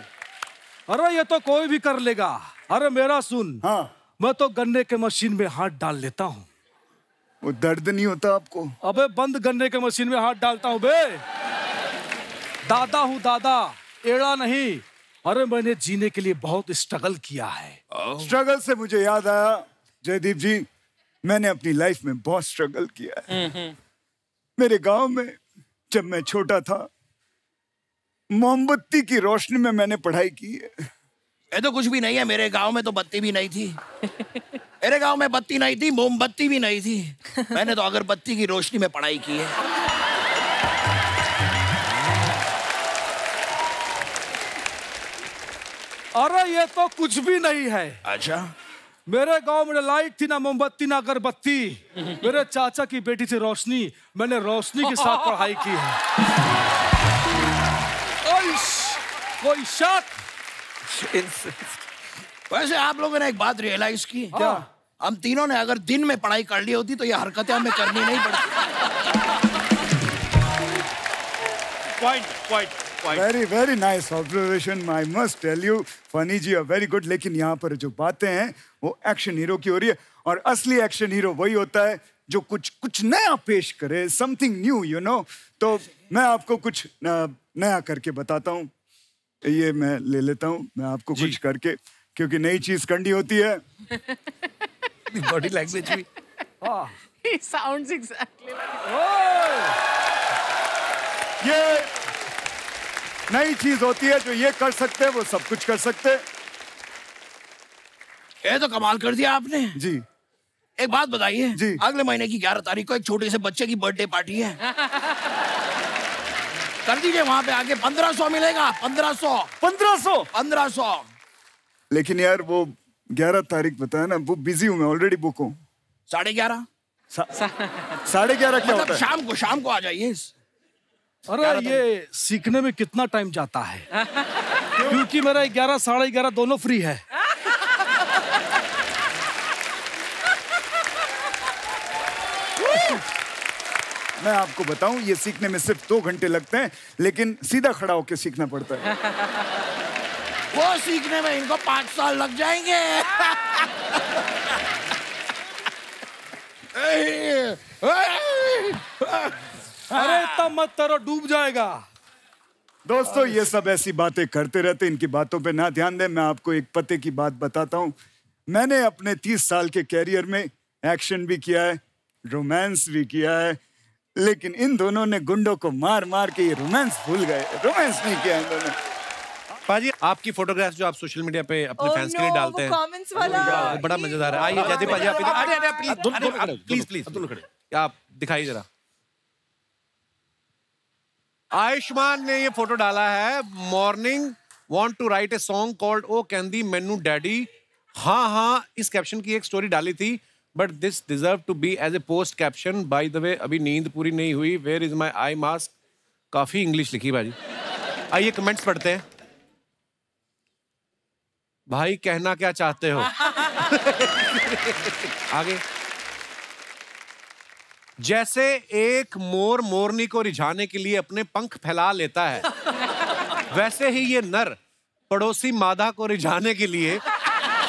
अरे ये तो कोई भी कर लेगा। अरे मेरा सुन। हाँ, मैं तो गन्ने के मशीन में हाथ डाल लेता हूँ। वो दर्द नहीं होता आपको? अबे बंद गन्ने के मशीन में हाथ डालता हूँ बे। दादा हूँ दादा, एड़ा नहीं। अरे मैंने जीने के लिए बहुत स्ट्रगल किया है। स्ट्रगल से मुझे याद आया जयदीप जी, मैंने अपनी लाइफ में बहुत स्ट्रगल किया है। मेरे गांव में जब मैं छोटा था, मोमबत्ती की रोशनी में मैंने पढ़ाई की है। ये तो कुछ भी नहीं है, मेरे गांव में तो बत्ती भी नहीं थी। मेरे गांव में बत्ती नहीं थी, मोमबत्ती भी नहीं थी। मैंने तो अगरबत्ती की रोशनी में पढ़ाई की है। अरे ये तो कुछ भी नहीं है। अच्छा, मेरे गांव में लाइट थी ना मोमबत्ती ना अगरबत्ती। मेरे चाचा की बेटी थी रोशनी, मैंने रोशनी के साथ पढ़ाई की है। कोई शक? वैसे आप लोगों ने एक बात रियलाइज की क्या? हम तीनों ने अगर दिन में पढ़ाई कर ली होती तो ये हरकतें हमें करनी नहीं पड़ती। Very nice observation, I must tell you. Funny जी आर वेरी गुड। लेकिन यहाँ पर जो बातें हैं वो एक्शन हीरो की हो रही है, और असली एक्शन हीरो वही होता है जो कुछ नया पेश करे, समथिंग न्यू, यू नो। तो मैं आपको कुछ नया करके बताता हूँ। ये मैं ले लेता हूँ मैं आपको कुछ करके, क्योंकि नई चीज करनी होती है। बॉडी लैंग्वेज भी। He sounds exactly like ये नई चीज होती है, जो ये कर सकते हैं वो सब कुछ कर सकते हैं। ये तो कमाल कर दिया आपने जी। एक बात बताइए जी। अगले महीने की 11 तारीख को एक छोटे से बच्चे की बर्थडे पार्टी है। कर दीजिए वहां पे आके 1500 मिलेगा। 1500। लेकिन यार वो 11 तारीख बताया ना, वो बिजी हूँ मैं, ऑलरेडी बुक हूँ। 11:30 11:30 क्या मतलब होता है? शाम को आ जाइए। अरे ये सीखने में कितना टाइम जाता है? क्योंकि मेरा 11 साढ़े 11 दोनों फ्री है। मैं आपको बताऊं, ये सीखने में सिर्फ 2 घंटे लगते हैं, लेकिन सीधा खड़ा होकर सीखना पड़ता है। वो सीखने में इनको 5 साल लग जाएंगे। अरे इतना मत करो, डूब जाएगा। दोस्तों, ये सब ऐसी बातें करते रहते, इनकी बातों पे ना ध्यान दें। मैं आपको एक पते की बात बताता हूँ। मैंने अपने 30 साल के कैरियर में एक्शन भी किया है, रोमांस भी किया है, लेकिन इन दोनों ने गुंडों को मार मार के ये रोमांस भूल गए। रोमांस नहीं किया इन दोनों। पाजी, आपकी फोटोग्राफ जो आप सोशल मीडिया पे अपने फैंस के लिए डालते हैं, कमेंट्स वाला वो बड़ा मजेदार है। आइए जयदीप पाजी, आप इधर, प्लीज आप दिखाइए जरा। आयुष्मान ने ये फोटो डाला है, morning want to write a song called ओ कहंदी मैनू डैडी। हाँ, इस कैप्शन की एक स्टोरी डाली थी, but this deserve to be as a post caption. By the way, अभी नींद पूरी नहीं हुई। Where is my eye mask? काफी इंग्लिश लिखी भाजी। आइए कमेंट्स पढ़ते हैं। भाई कहना क्या चाहते हो? आगे। जैसे एक मोर मोरनी को रिझाने के लिए अपने पंख फैला लेता है, वैसे ही ये नर पड़ोसी मादा को रिझाने के लिए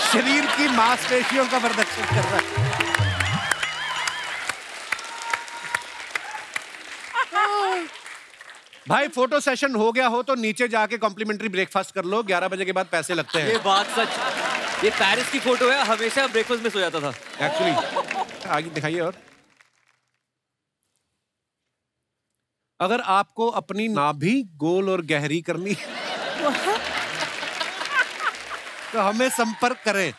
शरीर की मांसपेशियों का प्रदर्शन कर रहा है। भाई फोटो सेशन हो गया हो तो नीचे जाके कॉम्प्लीमेंट्री ब्रेकफास्ट कर लो, 11 बजे के बाद पैसे लगते हैं। ये बात सच। ये पेरिस की फोटो है, हमेशा ब्रेकफास्ट में सो जाता था एक्चुअली। आगे दिखाइए। और अगर आपको अपनी नाभि गोल और गहरी करनी तो हमें संपर्क करें।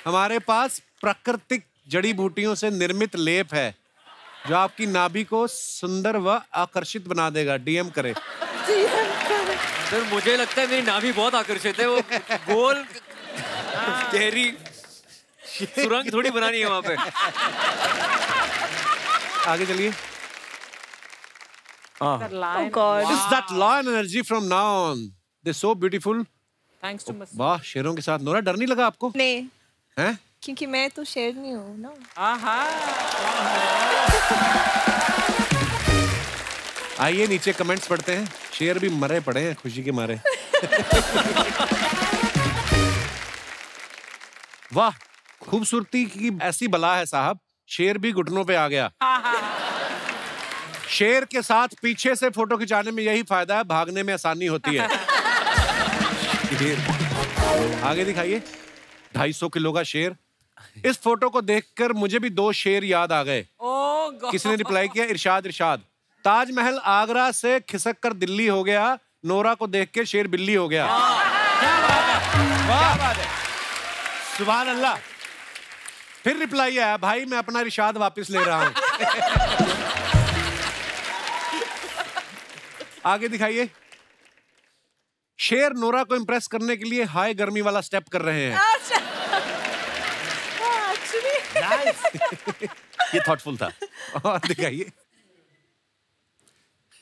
हमारे पास प्राकृतिक जड़ी बूटियों से निर्मित लेप है जो आपकी नाभि को सुंदर व आकर्षित बना देगा। डीएम करें। सर मुझे लगता है मेरी नाभि बहुत आकर्षित है। वो गोल गहरी सुरंग थोड़ी बनानी है वहां पे। आगे चलिए। Oh God. It's that lion energy from now on. They're so beautiful. Thanks to Miss. वाह, शेरों के साथ। नोरा, डर नहीं लगा आपको? नहीं, हैं? क्योंकि मैं तो शेर नहीं हूँ ना। आइए नीचे कमेंट्स पढ़ते हैं। शेर भी मरे पड़े हैं खुशी के मारे। वाह, खूबसूरती की ऐसी बला है साहब, शेर भी घुटनों पे आ गया। शेर के साथ पीछे से फोटो खिंचाने में यही फायदा है, भागने में आसानी होती है। आगे दिखाइए। 250 किलो का शेर। इस फोटो को देखकर मुझे भी 2 शेर याद आ गए। किसी ने रिप्लाई किया, इरशाद। ताजमहल आगरा से खिसक कर दिल्ली हो गया, नोरा को देख के शेर बिल्ली हो गया। वाह, सुभान अल्लाह। फिर रिप्लाई आया, भाई मैं अपना इरशाद वापस ले रहा हूं। आगे दिखाइए। शेर नोरा को इंप्रेस करने के लिए हाई गर्मी वाला स्टेप कर रहे हैं। ये थॉटफुल था। और दिखाइए।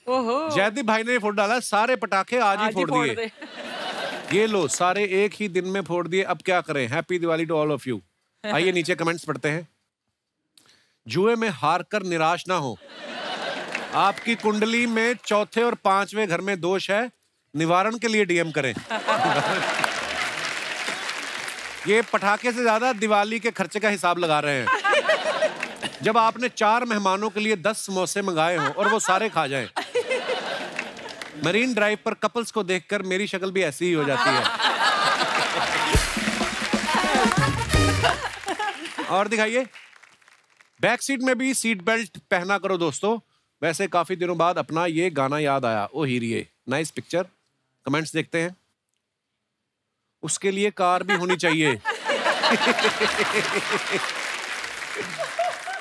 जयदीप भाई ने फोड़ डाला, सारे पटाखे आज ही फोड़ दिए। ये लो, सारे एक ही दिन में फोड़ दिए, अब क्या करें। Happy Diwali to all of you. आइए नीचे कमेंट्स पढ़ते हैं। जुए में हार कर निराश ना हो। आपकी कुंडली में 4थे और 5वें घर में दोष है, निवारण के लिए डीएम करें। ये पटाखे से ज्यादा दिवाली के खर्चे का हिसाब लगा रहे हैं। जब आपने 4 मेहमानों के लिए 10 समोसे मंगाए हों और वो सारे खा जाएं। मरीन ड्राइव पर कपल्स को देखकर मेरी शक्ल भी ऐसी ही हो जाती है। और दिखाइए। बैक सीट में भी सीट बेल्ट पहना करो दोस्तों। वैसे काफी दिनों बाद अपना ये गाना याद आया। ओ हीरिये, नाइस पिक्चर। कमेंट्स देखते हैं। उसके लिए कार भी होनी चाहिए।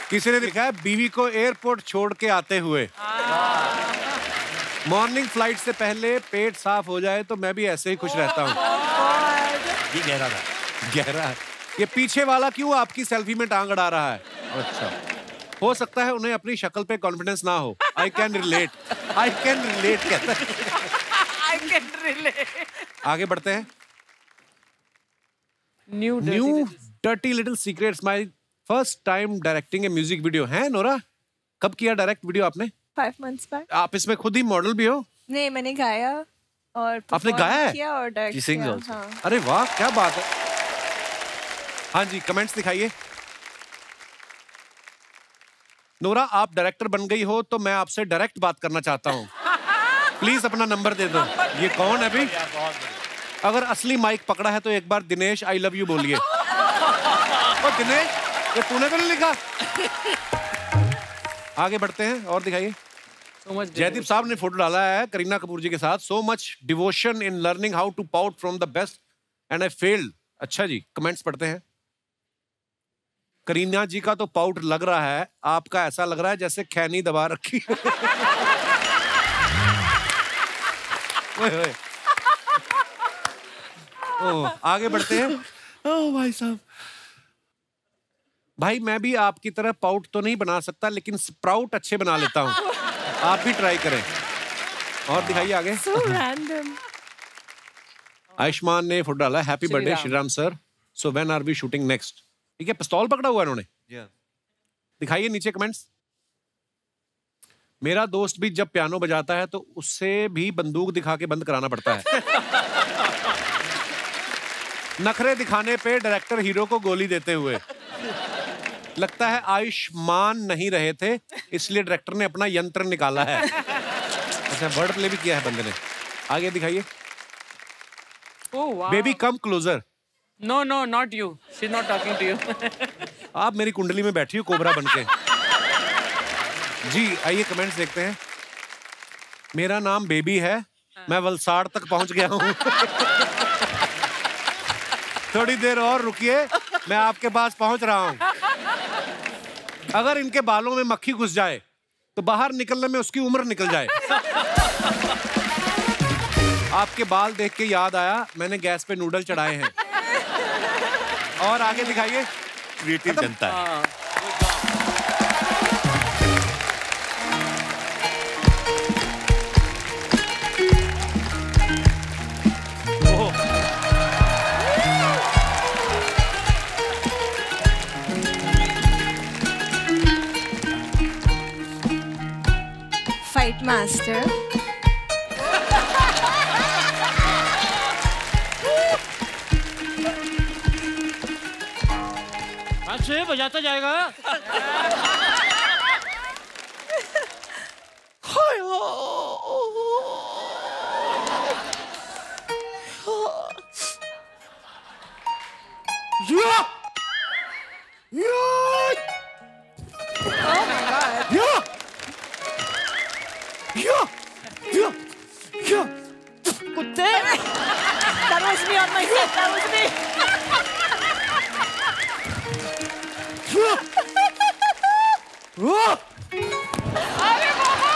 किसी ने लिखा है बीवी को एयरपोर्ट छोड़ के आते हुए। मॉर्निंग फ्लाइट से पहले पेट साफ हो जाए तो मैं भी ऐसे ही खुश रहता हूँ। ये गहरा था। गहरा है। ये पीछे वाला क्यों आपकी सेल्फी में टांग अड़ा रहा है? अच्छा, हो सकता है उन्हें अपनी शक्ल पे कॉन्फिडेंस ना हो। आई कैन रिलेट कहता है। I can relate. आगे बढ़ते हैं। New dirty little secrets, my first time directing A music video. है नोरा, कब किया डायरेक्ट वीडियो आपने? 5 months back। आप इसमें खुद ही मॉडल भी हो? नहीं, मैंने गाया और आपने गाया है? किया और डायरेक्ट किया। हाँ। अरे वाह, क्या बात है। हाँ जी, कमेंट्स दिखाइए। नोरा, आप डायरेक्टर बन गई हो तो मैं आपसे डायरेक्ट बात करना चाहता हूँ। प्लीज अपना नंबर दे दो। ये कौन है अभी? अगर असली माइक पकड़ा है तो एक बार दिनेश आई लव यू बोलिए। ओ दिनेश, ये तूने तो नहीं लिखा? आगे बढ़ते हैं और दिखाइए। जयदीप साहब ने फोटो डाला है करीना कपूर जी के साथ। So much devotion in learning how to pout from the best and I failed. अच्छा जी, कमेंट्स पढ़ते हैं। करीना जी का तो पाउट लग रहा है, आपका ऐसा लग रहा है जैसे खैनी दबा रखी। आगे बढ़ते हैं। ओ भाई साहब, भाई मैं भी आपकी तरह पाउट तो नहीं बना सकता लेकिन स्प्राउट अच्छे बना लेता हूँ। आप भी ट्राई करें। और दिखाइए आगे। So random। आयुष्मान ने फोटो डाला, happy birthday Shriram sir, so when are we shooting next. ठीक है, पिस्तौल पकड़ा हुआ इन्होंने। दिखाइए नीचे कमेंट्स। मेरा दोस्त भी जब पियानो बजाता है तो उससे भी बंदूक दिखा के बंद कराना पड़ता है। नखरे दिखाने पे डायरेक्टर हीरो को गोली देते हुए। लगता है आयुष्मान नहीं रहे थे इसलिए डायरेक्टर ने अपना यंत्र निकाला है। अच्छा, वर्ड प्ले भी किया है बंदे ने। आगे दिखाइए। Baby come closer. No, no, not you. She's not talking to you. आप मेरी कुंडली में बैठी हो कोबरा बनके। जी आइए कमेंट्स देखते हैं। मेरा नाम बेबी है, मैं वलसाड़ तक पहुंच गया हूँ। थोड़ी देर और रुकिए, मैं आपके पास पहुंच रहा हूँ। अगर इनके बालों में मक्खी घुस जाए तो बाहर निकलने में उसकी उम्र निकल जाए। आपके बाल देख के याद आया, मैंने गैस पे नूडल चढ़ाए हैं। और आगे दिखाइए। क्रिएटिव जनता है। Fight master। अच्छे बजाता जाएगा। कुत्ते। That was me on my set. That was me। अरे बाबा!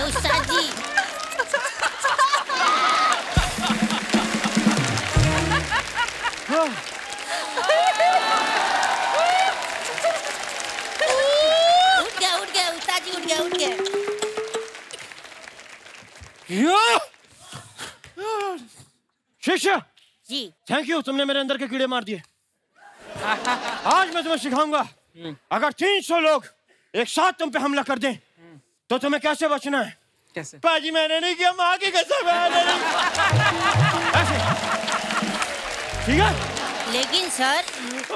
उस्ताद जी। उठ गया उस्ताद जी, उठ गया। शिष्य जी, थैंक यू, तुमने मेरे अंदर के कीड़े मार दिए। आज मैं तुम्हें सिखाऊंगा, अगर 300 लोग एक साथ तुम पे हमला कर दें तो तुम्हें कैसे बचना है। कैसे? पाजी मैंने नहीं किया, माँ की कसम है। ऐसे ठीक है? लेकिन सर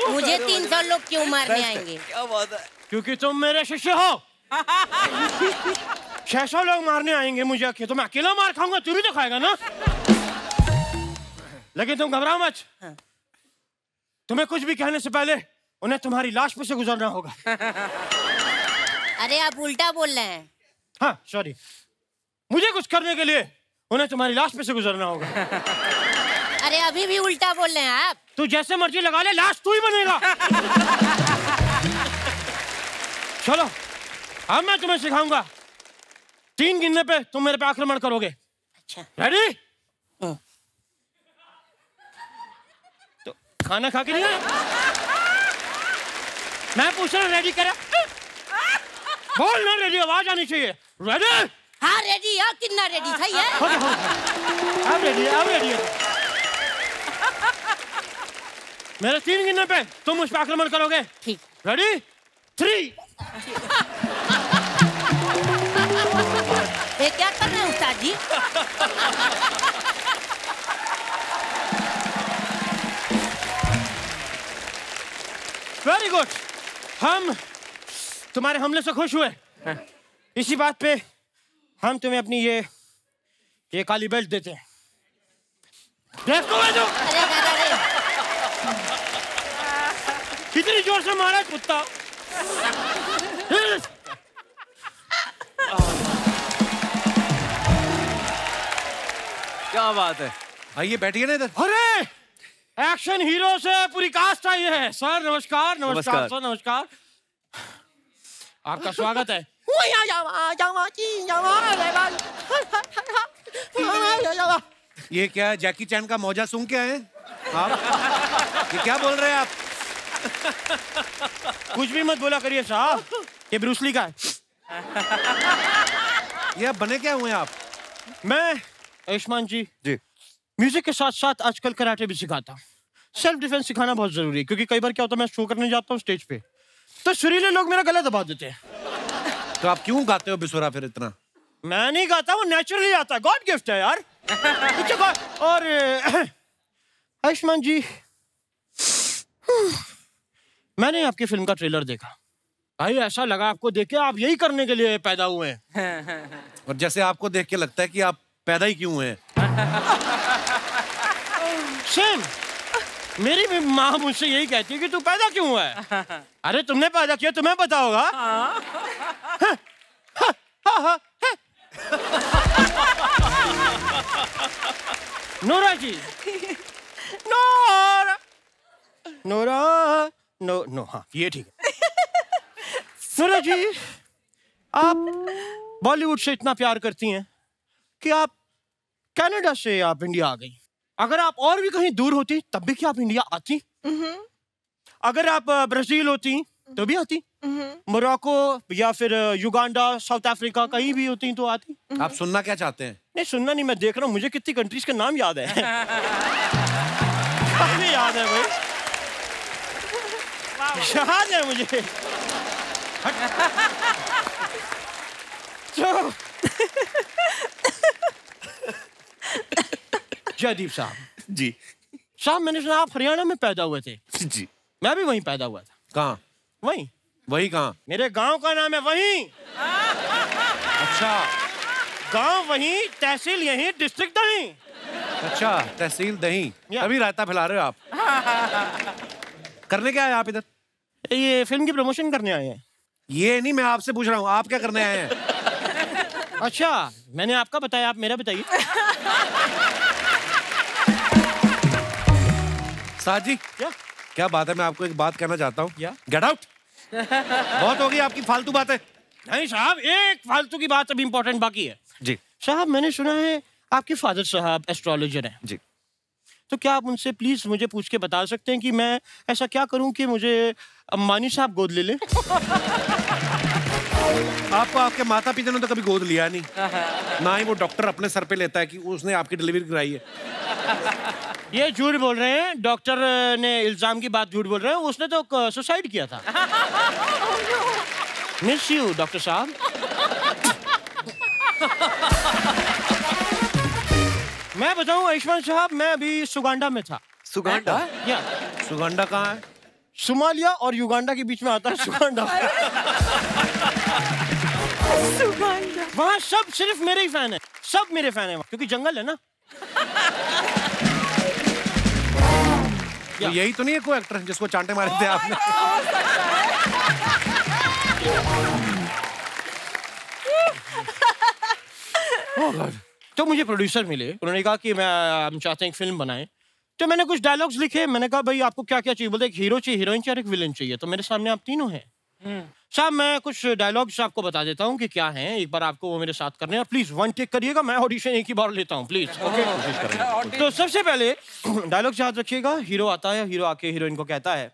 मुझे 300 लोग क्यों मारने आएंगे? क्या बात है? क्योंकि तुम मेरे शिष्य हो। 600 लोग मारने आएंगे मुझे, तो मैं अकेला मार खाऊंगा, तू भी तो खाएगा ना। लेकिन तुम घबराओ मत। तुम्हें कुछ भी कहने से पहले उन्हें तुम्हारी लाश पे से गुजरना होगा। अरे आप उल्टा बोल रहे हैं। हाँ सॉरी, मुझे कुछ करने के लिए उन्हें तुम्हारी लाश पे से गुजरना होगा। अरे अभी भी उल्टा बोल रहे हैं आप। तू जैसे मर्जी लगा ले, लाश तू ही बनेगा। चलो अब मैं तुम्हें सिखाऊंगा। 3 गिनने पे तुम मेरे पे आक्रमण करोगे। अच्छा रेडी? तो खाना खा के नहीं आया? मैं पूछ रहा हूँ रेडी करा? बोल ना रेडी, आवाज आनी चाहिए। रेडी? हाँ रेडी है। कितना रेडी सही है? अब रेडी है, अब रेडी है। मेरे 3 गिनने पे तुम उस पर आक्रमण करोगे। ठीक। रेडी? 3। ये क्या कर रहे हैं उस्ताद जी? Very good. हम तुम्हारे हमले से खुश हुए। इसी बात पे हम तुम्हें अपनी ये काली बेल्ट देते हैं। देखो मैं जो कितनी जोर से मारा कुत्ता। क्या बात है। आइए बैठिए ना इधर। अरे एक्शन हीरो से पूरी कास्ट आई है। सर नमस्कार। नमस्कार सर, नमस्कार। आपका स्वागत है। ये क्या है, जैकी चैन का मौजा सूंघ के आए हैं आप? ये क्या बोल रहे हैं आप? कुछ भी मत बोला करिए साहब, ये ब्रूसली का है। ये आप बने क्या हुए आप? मैं आयुष्मान जी म्यूजिक के साथ साथ आजकल कराटे भी सिखाता हूँ। सेल्फ डिफेंस सिखाना बहुत जरूरी है, क्योंकि कई बार क्या होता है मैं शो करने जाता हूँ स्टेज पे, तो सुरीले लोग मेरा गला दबा देते हैं। तो आप क्यों गाते हो बेसुरा फिर इतना? मैं नहीं गाता, वो नेचुरली आता है, गॉड गिफ्ट है यार। और आयुष्मान जी, मैंने आपकी फिल्म का ट्रेलर देखा भाई, ऐसा लगा आपको देख के आप यही करने के लिए पैदा हुए हैं। और जैसे आपको देख के लगता है कि आप पैदा ही क्यों हुए हैं। सेम, मेरी भी माँ मुझसे यही कहती है कि तू पैदा क्यों हुआ है। अरे तुमने पैदा किया, तुम्हें पता होगा। नोरा जी, नोरा नोरा नो नो हाँ ये ठीक है। नोरा जी, आप बॉलीवुड से इतना प्यार करती हैं कि आप कनाडा से आप इंडिया आ गई। अगर आप और भी कहीं दूर होती तब भी क्या आप इंडिया आती? अगर आप ब्राजील होती तो भी आती, मोरक्को या फिर युगांडा, साउथ अफ्रीका कहीं भी होती तो आती। आप सुनना क्या चाहते हैं? नहीं सुनना नहीं, मैं देख रहा हूँ मुझे कितनी कंट्रीज के नाम याद है। याद है भाई, याद है मुझे। तो जयदीप साहब जी। साहब मैंने सुना आप हरियाणा में पैदा हुए थे। जी। मैं भी वहीं पैदा हुआ था। कहाँ? वहीं। वही कहाँ? मेरे गांव का नाम है वहीं। अच्छा, गांव वहीं, तहसील यहीं, डिस्ट्रिक्ट दहीं। अच्छा तहसील दहीं, तभी रायता फैला रहे हो आप। करने क्या आए आप इधर? ये फिल्म की प्रमोशन करने आए हैं। ये नहीं, मैं आपसे पूछ रहा हूँ आप क्या करने आए हैं? अच्छा, मैंने आपका बताया, आप मेरा बताइए। साथ जी क्या बात है, मैं आपको एक बात कहना चाहता हूँ। Get out. बहुत हो गई आपकी फालतू बातें। नहीं साहब, एक फालतू की बात अभी इम्पोर्टेंट बाकी है। जी साहब, मैंने सुना है आपके फादर साहब एस्ट्रोलॉजर हैं। जी। तो क्या आप उनसे प्लीज मुझे पूछ के बता सकते हैं कि मैं ऐसा क्या करूं कि मुझे अम्बानी साहब गोद ले लें? आपको आपके माता पिता ने तो कभी गोद लिया नहीं, ना ही वो डॉक्टर अपने सर पे लेता है कि उसने आपकी डिलीवरी कराई है। ये झूठ बोल रहे हैं, डॉक्टर ने इल्जाम की बात झूठ बोल रहे हैं, उसने तो सुसाइड किया था। मिस यू डॉक्टर साहब। मैं बताऊं आयुष्मान साहब, मैं अभी सुगांडा में था। सुगांडा? या सुगांडा कहाँ है? सोमालिया और युगांडा के बीच में आता है सुगांडा। सुगांडा। वहाँ सब सिर्फ मेरे ही फैन है, सब मेरे फैन है, क्योंकि जंगल है ना। तो यही तो नहीं है कोई एक्टर जिसको चांटे मारे थे आपने? तो मुझे प्रोड्यूसर मिले, उन्होंने कहा कि हम चाहते हैं एक फिल्म बनाएं। तो मैंने कुछ डायलॉग्स लिखे, मैंने कहा भाई आपको क्या क्या चाहिए? बोलते एक हीरो चाहिए, हीरोइन चाहिए और एक विलन चाहिए। तो मेरे सामने आप तीनों हैं साहब। मैं कुछ डायलॉग्स आपको बता देता हूँ कि क्या हैं, एक बार आपको वो मेरे साथ करने हैं। प्लीज वन टेक करिएगा, मैं ऑडिशन एक ही बार लेता हूँ प्लीज। ओके तो सबसे पहले डायलॉग याद रखिएगा। हीरो आता है, हीरो आके हीरोइन को कहता है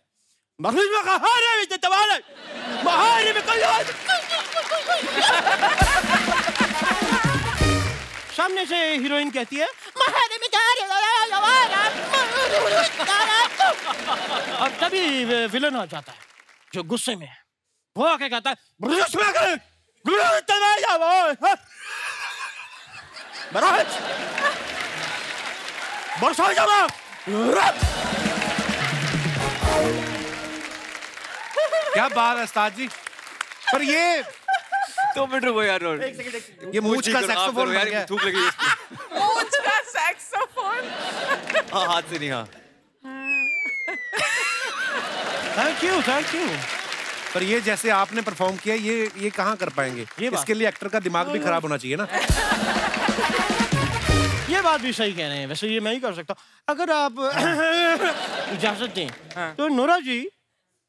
सामने से हीरोइन कहती है और तभी विलन आ जाता है जो गुस्से में है। वो आके कहता है क्या बात है उस्ताद जी। पर ये 2 मिनट रुको यार। ये मूंछ का सैक्सोफोन बन गया। थूक लगी मूंछ का सैक्सोफोन। हाँ हाथ से नहीं। हाँ थैंक यू। पर ये जैसे आपने परफॉर्म किया ये कहाँ कर पाएंगे? इसके लिए एक्टर का दिमाग भी खराब होना चाहिए ना। ये बात भी सही कह रहे हैं। वैसे ये मैं ही कर सकता हूँ अगर आप इजाजत दें। तो नोरा जी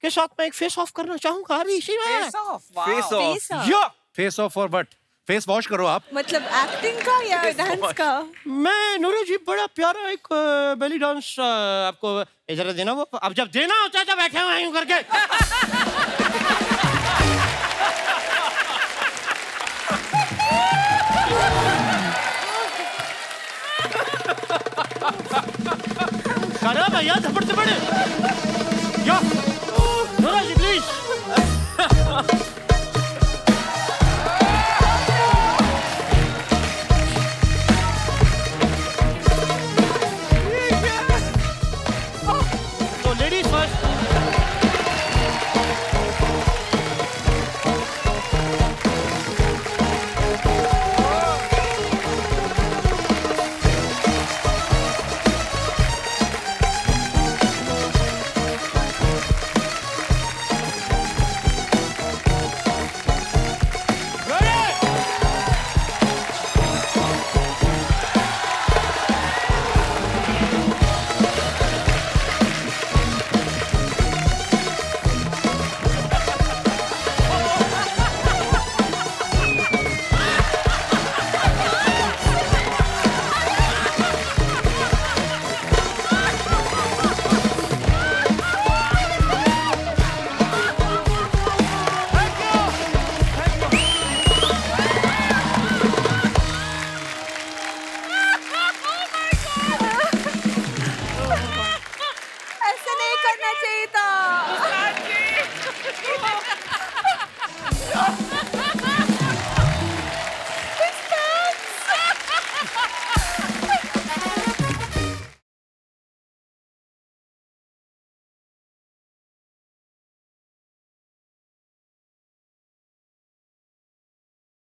के साथ मैं एक फेस ऑफ करना चाहूंगा अभी इसी में। Face of for what? Face wash करो आप। मतलब एक्टिंग का या डांस का? मैं नूरा जी बड़ा प्यारा एक बेली डांस आपको इधर देना। वो अब जब देना होता है तब बैठे हुए यूं करके। भैया थप्पड़ थप्पड़।